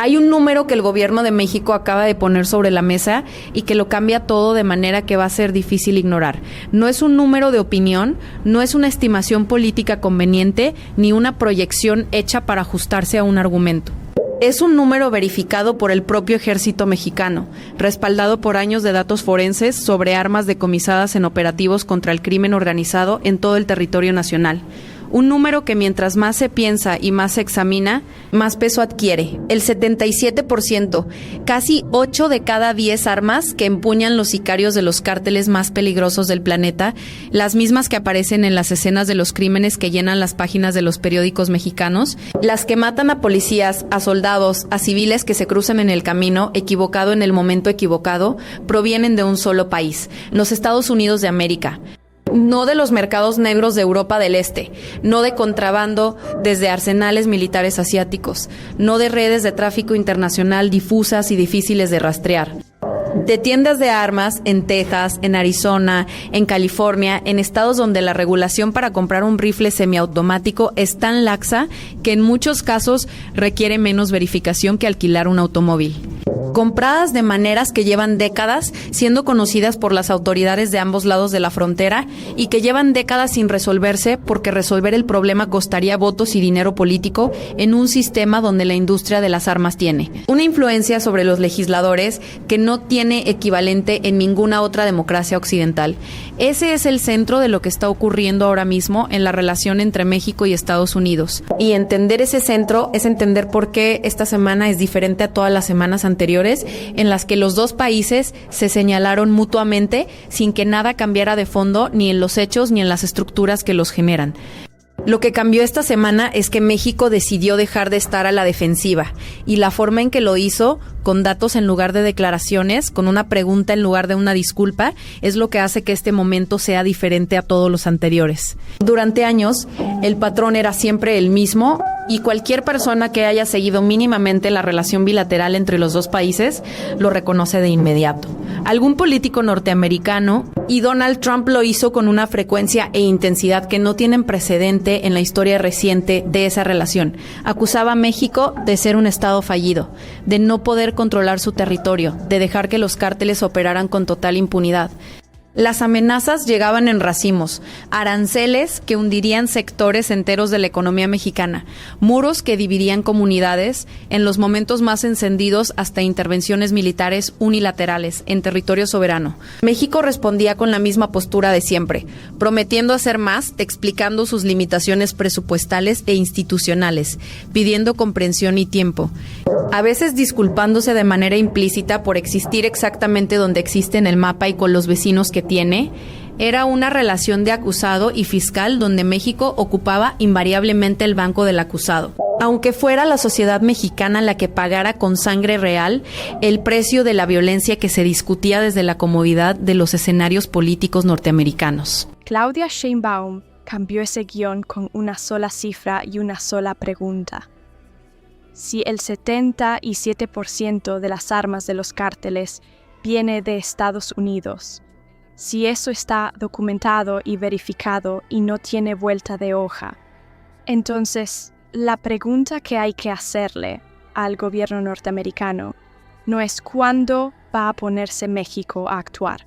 Hay un número que el gobierno de México acaba de poner sobre la mesa y que lo cambia todo de manera que va a ser difícil ignorar. No es un número de opinión, no es una estimación política conveniente, ni una proyección hecha para ajustarse a un argumento. Es un número verificado por el propio ejército mexicano, respaldado por años de datos forenses sobre armas decomisadas en operativos contra el crimen organizado en todo el territorio nacional. Un número que mientras más se piensa y más se examina, más peso adquiere. El 77%, casi 8 de cada 10 armas que empuñan los sicarios de los cárteles más peligrosos del planeta, las mismas que aparecen en las escenas de los crímenes que llenan las páginas de los periódicos mexicanos, las que matan a policías, a soldados, a civiles que se cruzan en el camino equivocado en el momento equivocado, provienen de un solo país, los Estados Unidos de América. No de los mercados negros de Europa del Este, no de contrabando desde arsenales militares asiáticos, no de redes de tráfico internacional difusas y difíciles de rastrear. De tiendas de armas en Texas, en Arizona, en California, en estados donde la regulación para comprar un rifle semiautomático es tan laxa que en muchos casos requiere menos verificación que alquilar un automóvil. Compradas de maneras que llevan décadas siendo conocidas por las autoridades de ambos lados de la frontera y que llevan décadas sin resolverse porque resolver el problema costaría votos y dinero político en un sistema donde la industria de las armas tiene una influencia sobre los legisladores que no tiene equivalente en ninguna otra democracia occidental. Ese es el centro de lo que está ocurriendo ahora mismo en la relación entre México y Estados Unidos. Y entender ese centro es entender por qué esta semana es diferente a todas las semanas anteriores en las que los dos países se señalaron mutuamente sin que nada cambiara de fondo ni en los hechos ni en las estructuras que los generan. Lo que cambió esta semana es que México decidió dejar de estar a la defensiva y la forma en que lo hizo, con datos en lugar de declaraciones, con una pregunta en lugar de una disculpa, es lo que hace que este momento sea diferente a todos los anteriores. Durante años, el patrón era siempre el mismo y cualquier persona que haya seguido mínimamente la relación bilateral entre los dos países lo reconoce de inmediato. Algún político norteamericano, y Donald Trump lo hizo con una frecuencia e intensidad que no tienen precedente en la historia reciente de esa relación, acusaba a México de ser un estado fallido, de no poder controlar su territorio, de dejar que los cárteles operaran con total impunidad. Las amenazas llegaban en racimos, aranceles que hundirían sectores enteros de la economía mexicana, muros que dividían comunidades, en los momentos más encendidos hasta intervenciones militares unilaterales en territorio soberano. México respondía con la misma postura de siempre, prometiendo hacer más, explicando sus limitaciones presupuestales e institucionales, pidiendo comprensión y tiempo, a veces disculpándose de manera implícita por existir exactamente donde existe en el mapa y con los vecinos que tiene. Era una relación de acusado y fiscal donde México ocupaba invariablemente el banco del acusado. Aunque fuera la sociedad mexicana la que pagara con sangre real el precio de la violencia que se discutía desde la comodidad de los escenarios políticos norteamericanos. Claudia Sheinbaum cambió ese guión con una sola cifra y una sola pregunta. Si el 77% de las armas de los cárteles viene de Estados Unidos, si eso está documentado y verificado y no tiene vuelta de hoja, entonces la pregunta que hay que hacerle al gobierno norteamericano no es cuándo va a ponerse México a actuar.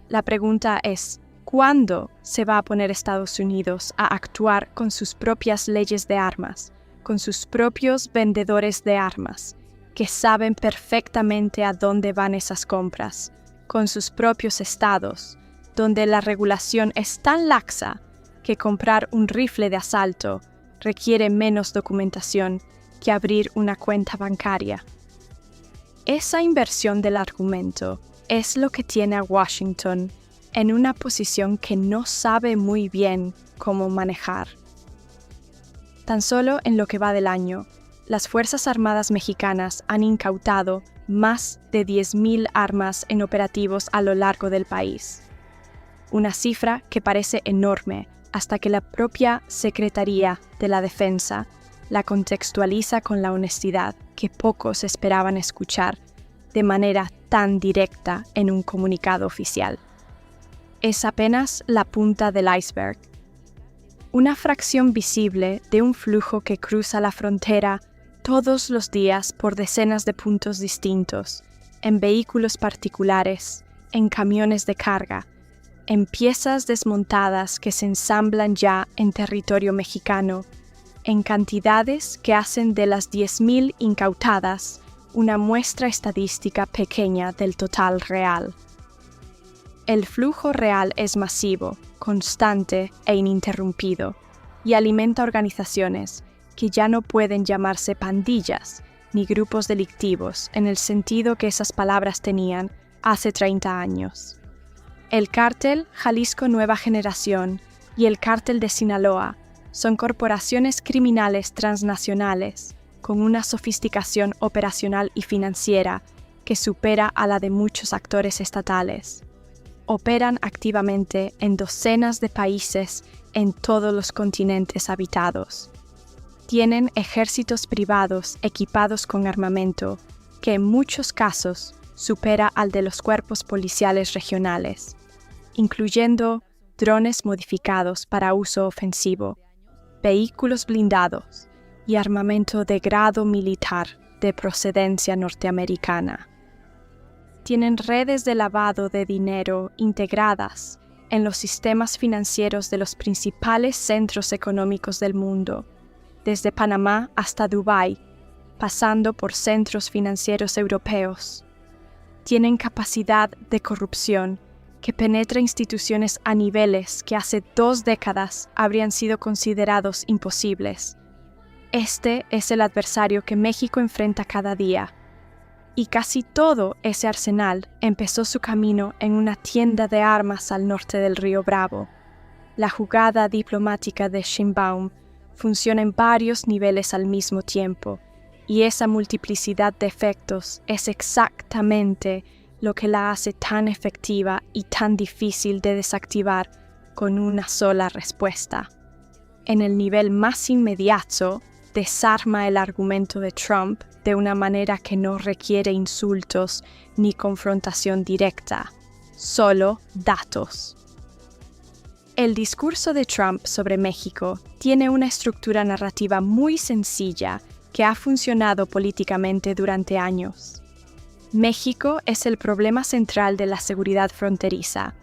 La pregunta es cuándo se va a poner Estados Unidos a actuar con sus propias leyes de armas, con sus propios vendedores de armas, que saben perfectamente a dónde van esas compras, con sus propios estados, donde la regulación es tan laxa que comprar un rifle de asalto requiere menos documentación que abrir una cuenta bancaria. Esa inversión del argumento es lo que tiene a Washington en una posición que no sabe muy bien cómo manejar. Tan solo en lo que va del año, las Fuerzas Armadas mexicanas han incautado más de 10,000 armas en operativos a lo largo del país. Una cifra que parece enorme hasta que la propia Secretaría de la Defensa la contextualiza con la honestidad que pocos esperaban escuchar de manera tan directa en un comunicado oficial. Es apenas la punta del iceberg, una fracción visible de un flujo que cruza la frontera todos los días por decenas de puntos distintos, en vehículos particulares, en camiones de carga, en piezas desmontadas que se ensamblan ya en territorio mexicano, en cantidades que hacen de las 10,000 incautadas una muestra estadística pequeña del total real. El flujo real es masivo, constante e ininterrumpido, y alimenta organizaciones que ya no pueden llamarse pandillas ni grupos delictivos en el sentido que esas palabras tenían hace 30 años. El cártel Jalisco Nueva Generación y el cártel de Sinaloa son corporaciones criminales transnacionales con una sofisticación operacional y financiera que supera a la de muchos actores estatales. Operan activamente en docenas de países en todos los continentes habitados. Tienen ejércitos privados equipados con armamento que en muchos casos supera al de los cuerpos policiales regionales, incluyendo drones modificados para uso ofensivo, vehículos blindados y armamento de grado militar de procedencia norteamericana. Tienen redes de lavado de dinero integradas en los sistemas financieros de los principales centros económicos del mundo, desde Panamá hasta Dubái, pasando por centros financieros europeos. Tienen capacidad de corrupción que penetra instituciones a niveles que hace 2 décadas habrían sido considerados imposibles. Este es el adversario que México enfrenta cada día. Y casi todo ese arsenal empezó su camino en una tienda de armas al norte del río Bravo. La jugada diplomática de Sheinbaum funciona en varios niveles al mismo tiempo, y esa multiplicidad de efectos es exactamente lo que la hace tan efectiva y tan difícil de desactivar con una sola respuesta. En el nivel más inmediato, desarma el argumento de Trump de una manera que no requiere insultos ni confrontación directa, solo datos. El discurso de Trump sobre México tiene una estructura narrativa muy sencilla que ha funcionado políticamente durante años. México es el problema central de la seguridad fronteriza.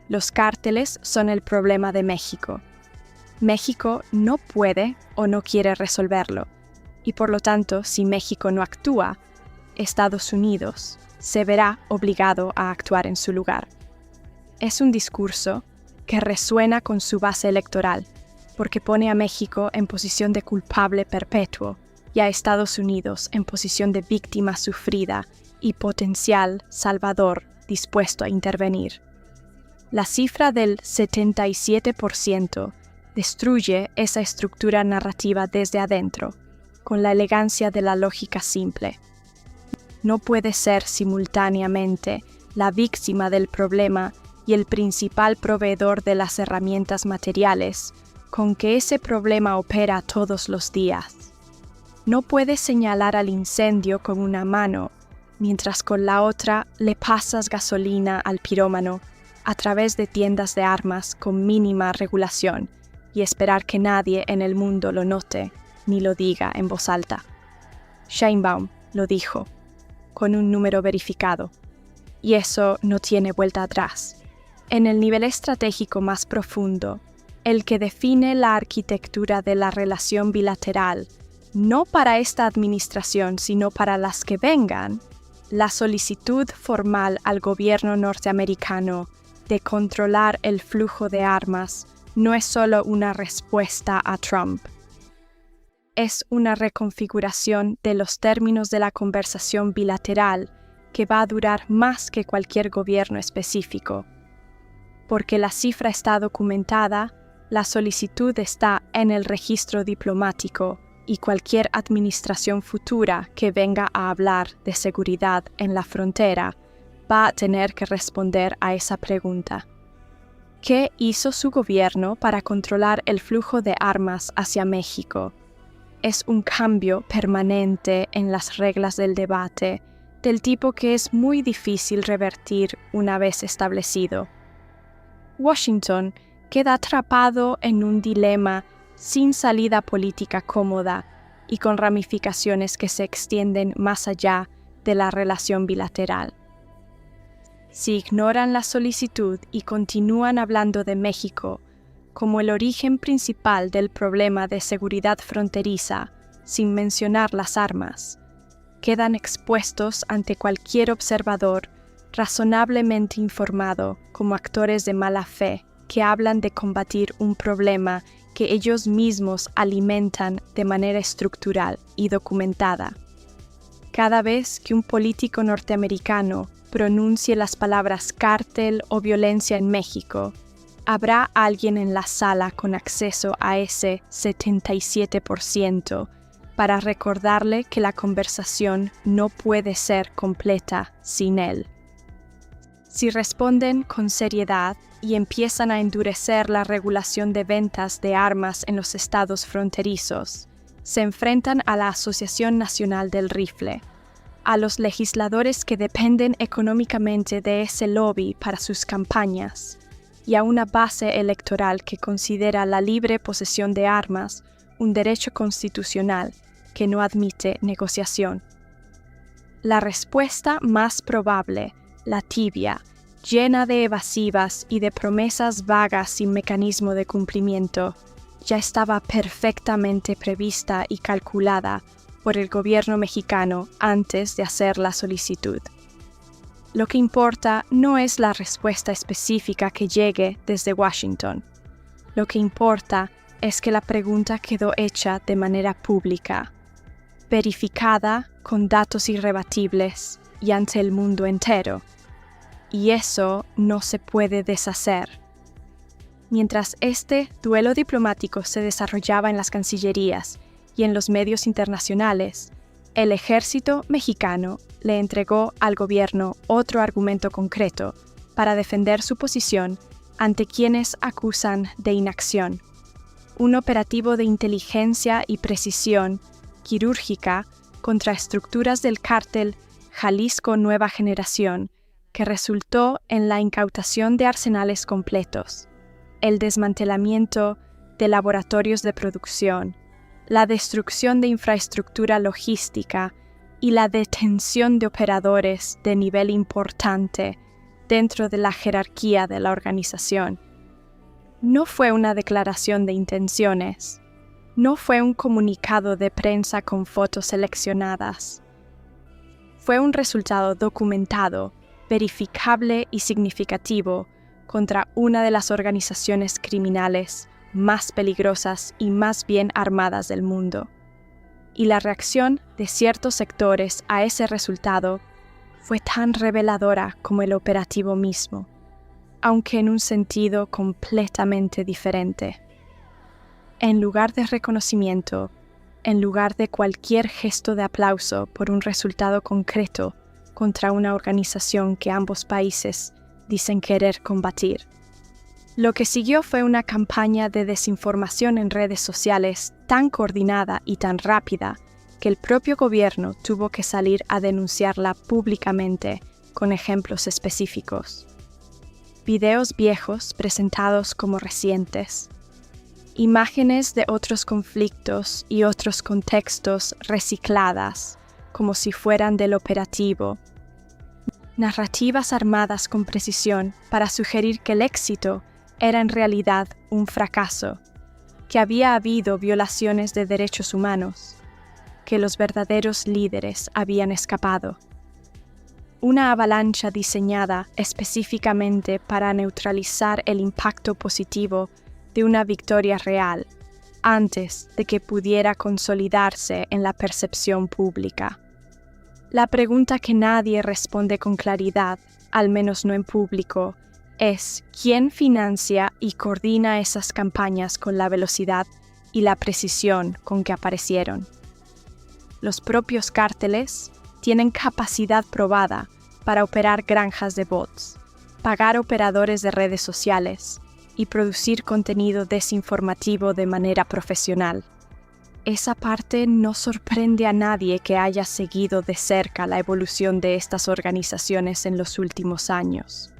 Los cárteles son el problema de México. México no puede o no quiere resolverlo, y por lo tanto, si México no actúa, Estados Unidos se verá obligado a actuar en su lugar. Es un discurso que resuena con su base electoral, porque pone a México en posición de culpable perpetuo y a Estados Unidos en posición de víctima sufrida y potencial salvador dispuesto a intervenir. La cifra del 77% destruye esa estructura narrativa desde adentro, con la elegancia de la lógica simple. No puede ser simultáneamente la víctima del problema y el principal proveedor de las herramientas materiales con que ese problema opera todos los días. No puede señalar al incendio con una mano, mientras con la otra le pasas gasolina al pirómano a través de tiendas de armas con mínima regulación y esperar que nadie en el mundo lo note ni lo diga en voz alta. Sheinbaum lo dijo, con un número verificado, y eso no tiene vuelta atrás. En el nivel estratégico más profundo, el que define la arquitectura de la relación bilateral, no para esta administración, sino para las que vengan, la solicitud formal al gobierno norteamericano de controlar el flujo de armas no es solo una respuesta a Trump. Es una reconfiguración de los términos de la conversación bilateral que va a durar más que cualquier gobierno específico. Porque la cifra está documentada, la solicitud está en el registro diplomático y cualquier administración futura que venga a hablar de seguridad en la frontera va a tener que responder a esa pregunta. ¿Qué hizo su gobierno para controlar el flujo de armas hacia México? Es un cambio permanente en las reglas del debate, del tipo que es muy difícil revertir una vez establecido. Washington queda atrapado en un dilema sin salida política cómoda y con ramificaciones que se extienden más allá de la relación bilateral. Si ignoran la solicitud y continúan hablando de México como el origen principal del problema de seguridad fronteriza, sin mencionar las armas, quedan expuestos ante cualquier observador razonablemente informado como actores de mala fe que hablan de combatir un problema que ellos mismos alimentan de manera estructural y documentada. Cada vez que un político norteamericano pronuncie las palabras cártel o violencia en México, habrá alguien en la sala con acceso a ese 77% para recordarle que la conversación no puede ser completa sin él. Si responden con seriedad y empiezan a endurecer la regulación de ventas de armas en los estados fronterizos, se enfrentan a la Asociación Nacional del Rifle, a los legisladores que dependen económicamente de ese lobby para sus campañas, y a una base electoral que considera la libre posesión de armas un derecho constitucional que no admite negociación. La respuesta más probable, la tibia, llena de evasivas y de promesas vagas sin mecanismo de cumplimiento, ya estaba perfectamente prevista y calculada por el gobierno mexicano antes de hacer la solicitud. Lo que importa no es la respuesta específica que llegue desde Washington. Lo que importa es que la pregunta quedó hecha de manera pública, verificada con datos irrebatibles y ante el mundo entero. Y eso no se puede deshacer. Mientras este duelo diplomático se desarrollaba en las cancillerías y en los medios internacionales, el ejército mexicano le entregó al gobierno otro argumento concreto para defender su posición ante quienes acusan de inacción. Un operativo de inteligencia y precisión quirúrgica contra estructuras del cártel Jalisco Nueva Generación, que resultó en la incautación de arsenales completos, el desmantelamiento de laboratorios de producción, la destrucción de infraestructura logística y la detención de operadores de nivel importante dentro de la jerarquía de la organización. No fue una declaración de intenciones, no fue un comunicado de prensa con fotos seleccionadas. Fue un resultado documentado, verificable y significativo contra una de las organizaciones criminales más peligrosas y más bien armadas del mundo. Y la reacción de ciertos sectores a ese resultado fue tan reveladora como el operativo mismo, aunque en un sentido completamente diferente. En lugar de reconocimiento, en lugar de cualquier gesto de aplauso por un resultado concreto contra una organización que ambos países dicen querer combatir, lo que siguió fue una campaña de desinformación en redes sociales tan coordinada y tan rápida que el propio gobierno tuvo que salir a denunciarla públicamente con ejemplos específicos. Videos viejos presentados como recientes. Imágenes de otros conflictos y otros contextos recicladas, como si fueran del operativo. Narrativas armadas con precisión para sugerir que el éxito era en realidad un fracaso, que había habido violaciones de derechos humanos, que los verdaderos líderes habían escapado. Una avalancha diseñada específicamente para neutralizar el impacto positivo de una victoria real, antes de que pudiera consolidarse en la percepción pública. La pregunta que nadie responde con claridad, al menos no en público, es ¿quién financia y coordina esas campañas con la velocidad y la precisión con que aparecieron? Los propios cárteles tienen capacidad probada para operar granjas de bots, pagar operadores de redes sociales y producir contenido desinformativo de manera profesional. Esa parte no sorprende a nadie que haya seguido de cerca la evolución de estas organizaciones en los últimos años.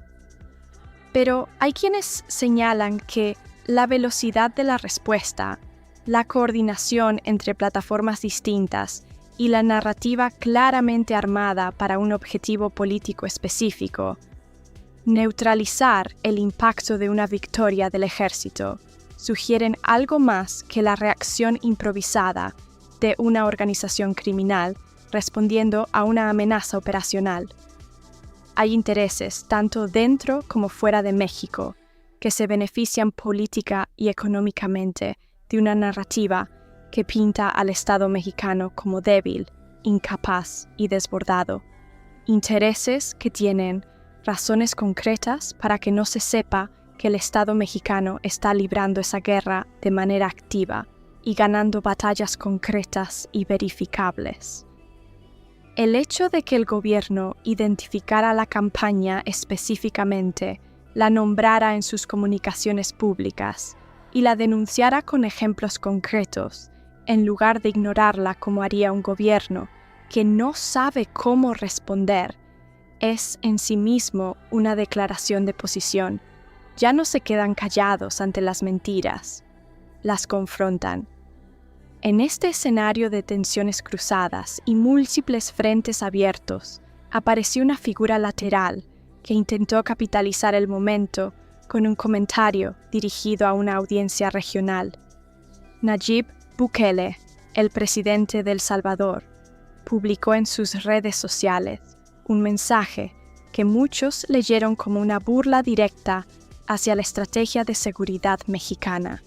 Pero hay quienes señalan que la velocidad de la respuesta la coordinación entre plataformas distintas y la narrativa claramente armada para un objetivo político específico, neutralizar el impacto de una victoria del ejército, sugieren algo más que la reacción improvisada de una organización criminal respondiendo a una amenaza operacional. Hay intereses, tanto dentro como fuera de México, que se benefician política y económicamente de una narrativa que pinta al Estado mexicano como débil, incapaz y desbordado. Intereses que tienen razones concretas para que no se sepa que el Estado mexicano está librando esa guerra de manera activa y ganando batallas concretas y verificables. El hecho de que el gobierno identificara la campaña específicamente, la nombrara en sus comunicaciones públicas y la denunciara con ejemplos concretos, en lugar de ignorarla como haría un gobierno que no sabe cómo responder, es en sí mismo una declaración de posición. Ya no se quedan callados ante las mentiras, las confrontan. En este escenario de tensiones cruzadas y múltiples frentes abiertos, apareció una figura lateral que intentó capitalizar el momento con un comentario dirigido a una audiencia regional. Nayib Bukele, el presidente de El Salvador, publicó en sus redes sociales un mensaje que muchos leyeron como una burla directa hacia la estrategia de seguridad mexicana.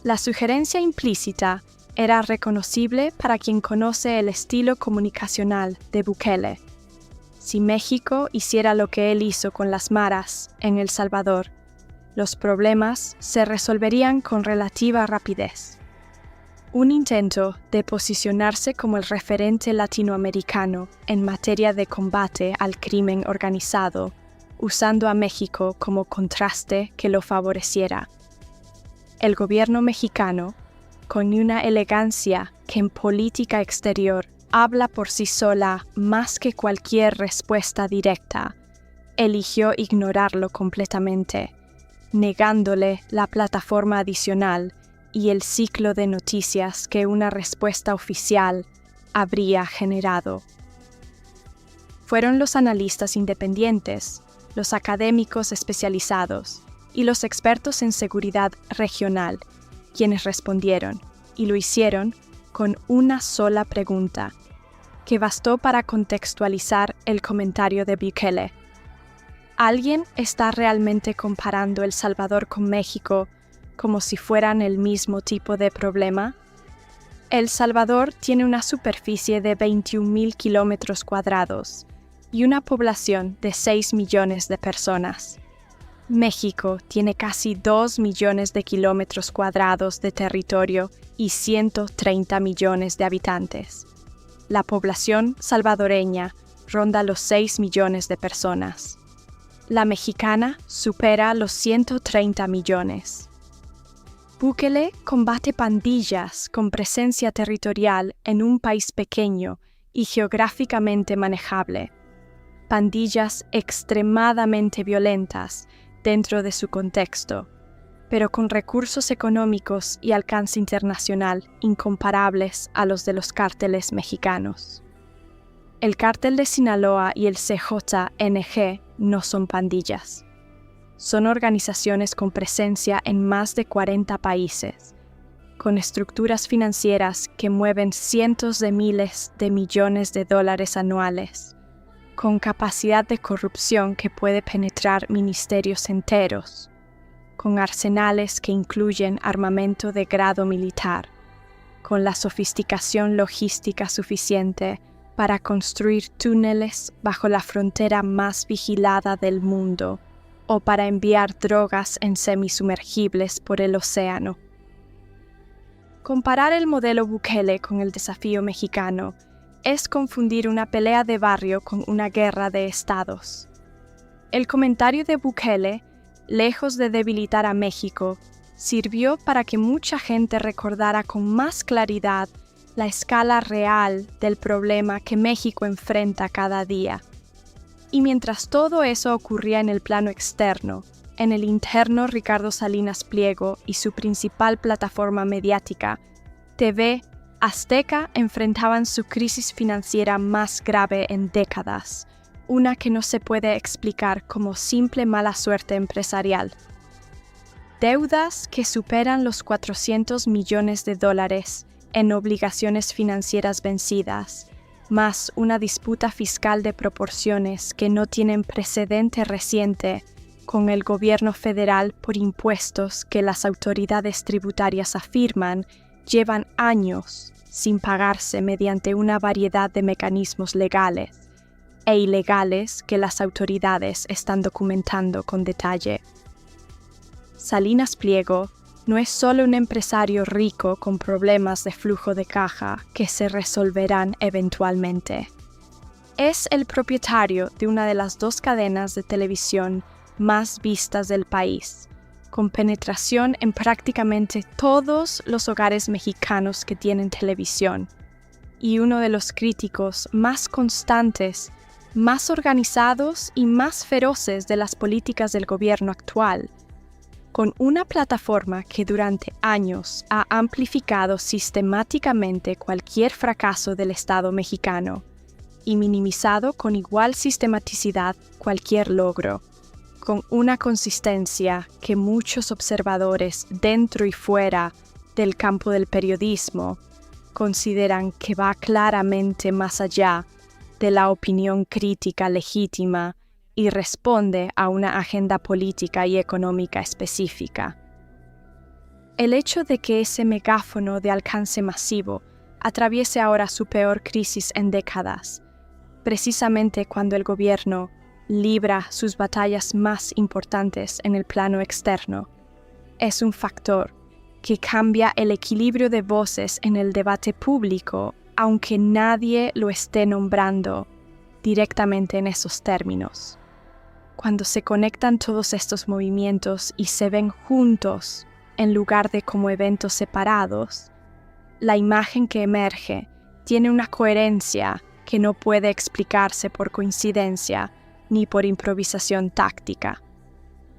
La sugerencia implícita era reconocible para quien conoce el estilo comunicacional de Bukele. Si México hiciera lo que él hizo con las maras en El Salvador, los problemas se resolverían con relativa rapidez. Un intento de posicionarse como el referente latinoamericano en materia de combate al crimen organizado, usando a México como contraste que lo favoreciera. El gobierno mexicano, con una elegancia que en política exterior habla por sí sola más que cualquier respuesta directa, eligió ignorarlo completamente, negándole la plataforma adicional y el ciclo de noticias que una respuesta oficial habría generado. Fueron los analistas independientes, los académicos especializados y los expertos en seguridad regional quienes respondieron, y lo hicieron con una sola pregunta, que bastó para contextualizar el comentario de Bukele. ¿Alguien está realmente comparando El Salvador con México como si fueran el mismo tipo de problema? El Salvador tiene una superficie de 21,000 kilómetros cuadrados y una población de 6 millones de personas. México tiene casi 2 millones de kilómetros cuadrados de territorio y 130 millones de habitantes. La población salvadoreña ronda los 6 millones de personas. La mexicana supera los 130 millones. Bukele combate pandillas con presencia territorial en un país pequeño y geográficamente manejable. Pandillas extremadamente violentas dentro de su contexto, pero con recursos económicos y alcance internacional incomparables a los de los cárteles mexicanos. El cártel de Sinaloa y el CJNG no son pandillas. Son organizaciones con presencia en más de 40 países, con estructuras financieras que mueven cientos de miles de millones de dólares anuales, con capacidad de corrupción que puede penetrar ministerios enteros, con arsenales que incluyen armamento de grado militar, con la sofisticación logística suficiente para construir túneles bajo la frontera más vigilada del mundo o para enviar drogas en semisumergibles por el océano. Comparar el modelo Bukele con el desafío mexicano es confundir una pelea de barrio con una guerra de estados. El comentario de Bukele, lejos de debilitar a México, sirvió para que mucha gente recordara con más claridad la escala real del problema que México enfrenta cada día. Y mientras todo eso ocurría en el plano externo, En el interno, Ricardo Salinas Pliego y su principal plataforma mediática, TV Azteca, enfrentaban su crisis financiera más grave en décadas, una que no se puede explicar como simple mala suerte empresarial. Deudas que superan los $400 millones en obligaciones financieras vencidas, más una disputa fiscal de proporciones que no tienen precedente reciente con el gobierno federal por impuestos que las autoridades tributarias afirman llevan años sin pagarse mediante una variedad de mecanismos legales e ilegales que las autoridades están documentando con detalle. Salinas Pliego no es solo un empresario rico con problemas de flujo de caja que se resolverán eventualmente. Es el propietario de una de las 2 cadenas de televisión más vistas del país, con penetración en prácticamente todos los hogares mexicanos que tienen televisión, y uno de los críticos más constantes, más organizados y más feroces de las políticas del gobierno actual, con una plataforma que durante años ha amplificado sistemáticamente cualquier fracaso del Estado mexicano y minimizado con igual sistematicidad cualquier logro, con una consistencia que muchos observadores dentro y fuera del campo del periodismo consideran que va claramente más allá de la opinión crítica legítima y responde a una agenda política y económica específica. El hecho de que ese megáfono de alcance masivo atraviese ahora su peor crisis en décadas, precisamente cuando el gobierno libra sus batallas más importantes en el plano externo, es un factor que cambia el equilibrio de voces en el debate público, aunque nadie lo esté nombrando directamente en esos términos. Cuando se conectan todos estos movimientos y se ven juntos en lugar de como eventos separados, la imagen que emerge tiene una coherencia que no puede explicarse por coincidencia ni por improvisación táctica.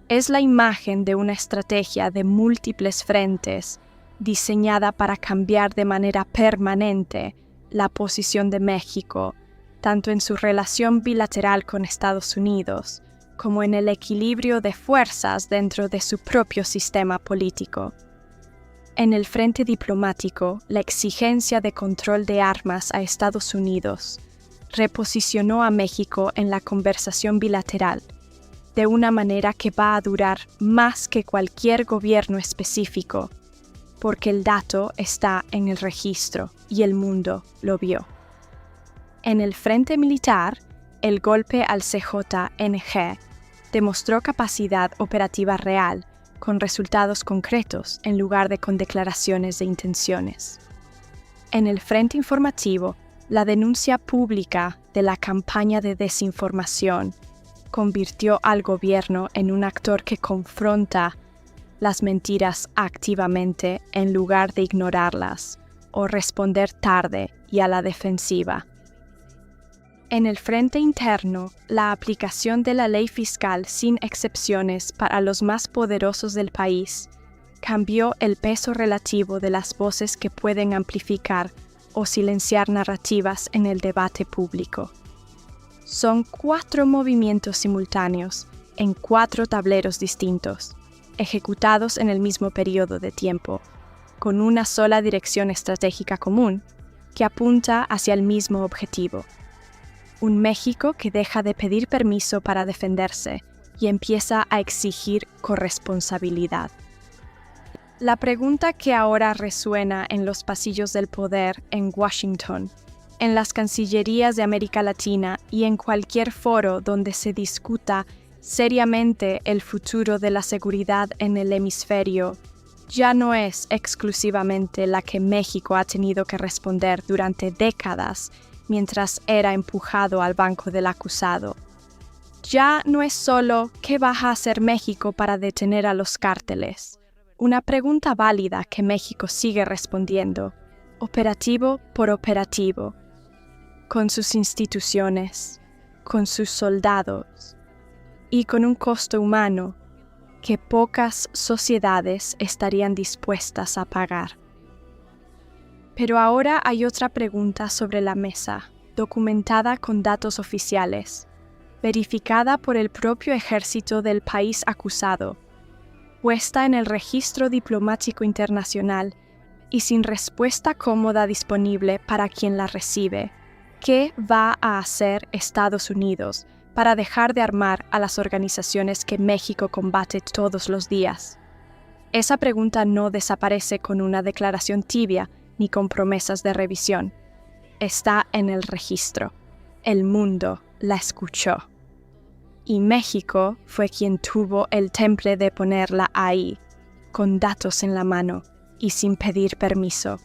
Es la imagen de una estrategia de múltiples frentes diseñada para cambiar de manera permanente la posición de México, tanto en su relación bilateral con Estados Unidos, como en el equilibrio de fuerzas dentro de su propio sistema político. En el frente diplomático, la exigencia de control de armas a Estados Unidos reposicionó a México en la conversación bilateral, de una manera que va a durar más que cualquier gobierno específico, porque el dato está en el registro y el mundo lo vio. En el frente militar, el golpe al CJNG demostró capacidad operativa real, con resultados concretos en lugar de con declaraciones de intenciones. En el frente informativo, la denuncia pública de la campaña de desinformación convirtió al gobierno en un actor que confronta las mentiras activamente en lugar de ignorarlas o responder tarde y a la defensiva. En el frente interno, la aplicación de la ley fiscal sin excepciones para los más poderosos del país cambió el peso relativo de las voces que pueden amplificar o silenciar narrativas en el debate público. Son 4 movimientos simultáneos en 4 tableros distintos, ejecutados en el mismo periodo de tiempo, con una sola dirección estratégica común que apunta hacia el mismo objetivo. Un México que deja de pedir permiso para defenderse y empieza a exigir corresponsabilidad. La pregunta que ahora resuena en los pasillos del poder en Washington, en las cancillerías de América Latina y en cualquier foro donde se discuta seriamente el futuro de la seguridad en el hemisferio, ya no es exclusivamente la que México ha tenido que responder durante décadas mientras era empujado al banco del acusado. Ya no es solo ¿qué va a hacer México para detener a los cárteles? Una pregunta válida que México sigue respondiendo, operativo por operativo, con sus instituciones, con sus soldados y con un costo humano que pocas sociedades estarían dispuestas a pagar. Pero ahora hay otra pregunta sobre la mesa, documentada con datos oficiales, verificada por el propio ejército del país acusado, puesta en el registro diplomático internacional y sin respuesta cómoda disponible para quien la recibe. ¿Qué va a hacer Estados Unidos para dejar de armar a las organizaciones que México combate todos los días? Esa pregunta no desaparece con una declaración tibia ni con promesas de revisión. Está en el registro. El mundo la escuchó. Y México fue quien tuvo el temple de ponerla ahí, con datos en la mano y sin pedir permiso.